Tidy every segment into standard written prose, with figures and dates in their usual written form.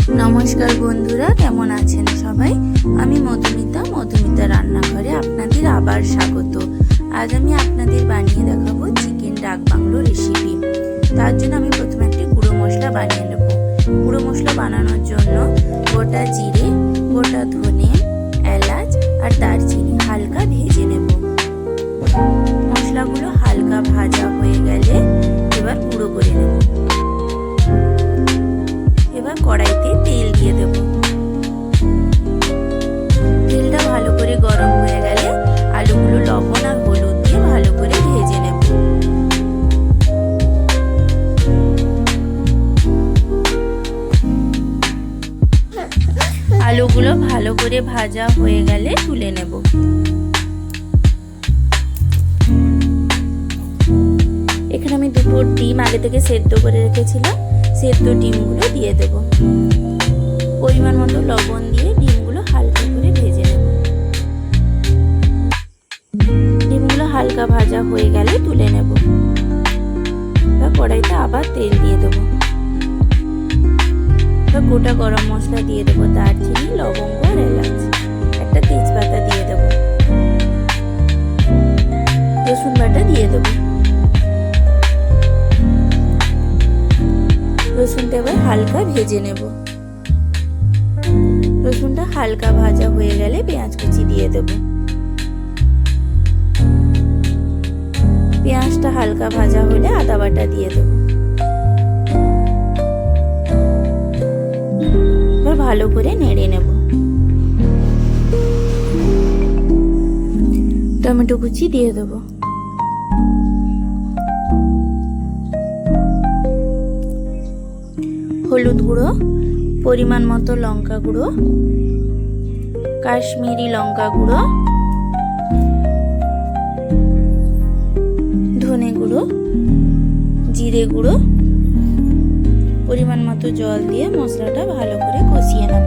নমস্কার বন্ধুরা, কেমন আছেন সবাই? আমি মধুমিতা রান্নাঘরে আপনাদের আবার স্বাগত। আজ আমি আপনাদের বানিয়ে দেখাবো চিকেন ডাক বাংলো রেসিপি। তার জন্য আমি প্রথমে একটি গুঁড়ো মশলা বানিয়ে নেব। গুঁড়ো মশলা বানানোর জন্য গোটা জিরে, গোটা ধনে, এলাচ আর দারচিনি হালকা ভেজে নেব। মশলাগুলো হালকা ভাজা হয়ে গেলে এবার গুঁড়ো করে নেব। এবার কড়াইতে তেল দিয়ে দেব। তেলটা ভালো করে গরম হয়ে গেলে আলুগুলো লবণ আর হলুদ দিয়ে ভালো করে ভেজে নেব। আলুগুলো ভালো করে ভাজা হয়ে গেলে তুলে নেব। এখানে আমি দুটো ডিম আগে থেকে সেদ্ধ করে রেখেছিলাম। সেদ্ধ ডিমগুলো দিয়ে দেব। পরিমাণ মতো লবণ দিয়ে ডিমগুলো হালকা করে ভেজে নেব। ডিমগুলো হালকা ভাজা হয়ে গেলে তুলে নেব। কড়াইতে আবার তেল দিয়ে দেব। গোটা গরম মশলা দিয়ে দেব, দারচিনি, লবঙ্গ আর এলাচ, একটা তেজপাতা দিয়ে দেব। রসুন বাটা দিয়ে দেব। রসুনটা এবার হালকা ভেজে নেব। রসুনটা হালকা ভাজা হয়ে গেলে পেঁয়াজ কুচি দিয়ে দেব। পেঁয়াজটা হালকা ভাজা হলে আদা বাটা দিয়ে দেব। এবার ভালো করে নেড়ে নেব। টমেটো কুচি দিয়ে দেব। হলুদ গুঁড়ো, পরিমাণ মতো লঙ্কা গুঁড়ো, কাশ্মীরি লঙ্কা গুঁড়ো, ধনে গুঁড়ো, জিরে গুঁড়ো, পরিমাণ মতো জল দিয়ে মশলাটা ভালো করে কষিয়ে নেব।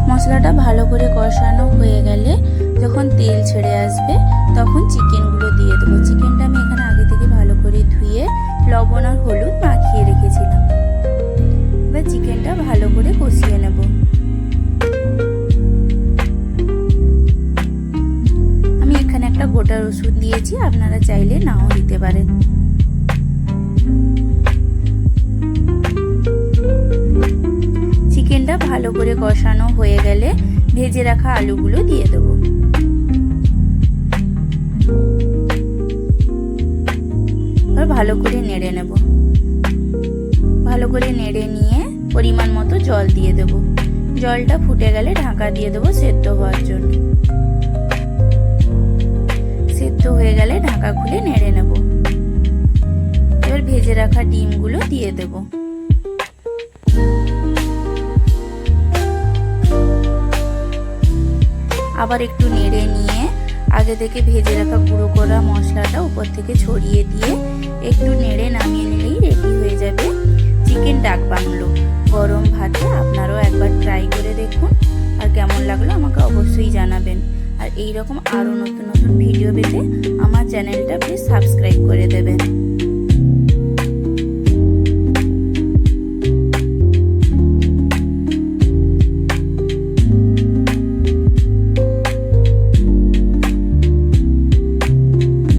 মশলাটা ভালো করে কষানো হয়ে গেলে যখন তেল ছেড়ে আসবে তখন চিকেনগুলো দিয়ে দেবো। চিকেনটা আমি এখানে আগে থেকে ভালো করে ধুয়ে লবণ আর হলুদ মাখিয়ে রেখেছিলাম। এবার চিকেনটা ভালো করে কষিয়ে নেব। আমি এখানে একটা গোটা রসুন দিয়েছি, আপনারা চাইলে নাও দিতে পারেন। চিকেনটা ভালো করে কষানো হয়ে গেলে ভেজে রাখা আলুগুলো দিয়ে দেবো। ভালো করে নেড়ে নেব। ভালো করে নেড়ে নিয়ে পরিমাণ মতো জল দিয়ে দেব। জলটা ফুটে গেলে ঢাকা দিয়ে দেবো সেদ্ধ হওয়ার জন্য। সেদ্ধ হয়ে গেলে ঢাকা খুলে নেড়ে নেব। এবার ভেজে রাখা ডিমগুলো দিয়ে দেব। আবার একটু নেড়ে নিয়ে আগে থেকে ভেজে রাখা গুঁড়ো করা মশলাটা উপর থেকে ছড়িয়ে দিয়ে একটু নেড়ে নামিয়ে নিলেই রেডি হয়ে যাবে চিকেন ডাক বাংলো। গরম ভাতে আপনারাও একবার ট্রাই করে দেখুন, আর কেমন লাগলো আমাকে অবশ্যই জানাবেন। আর এইরকম আরও নতুন নতুন ভিডিও পেতে আমার চ্যানেলটা প্লিজ সাবস্ক্রাইব করে দেবেন।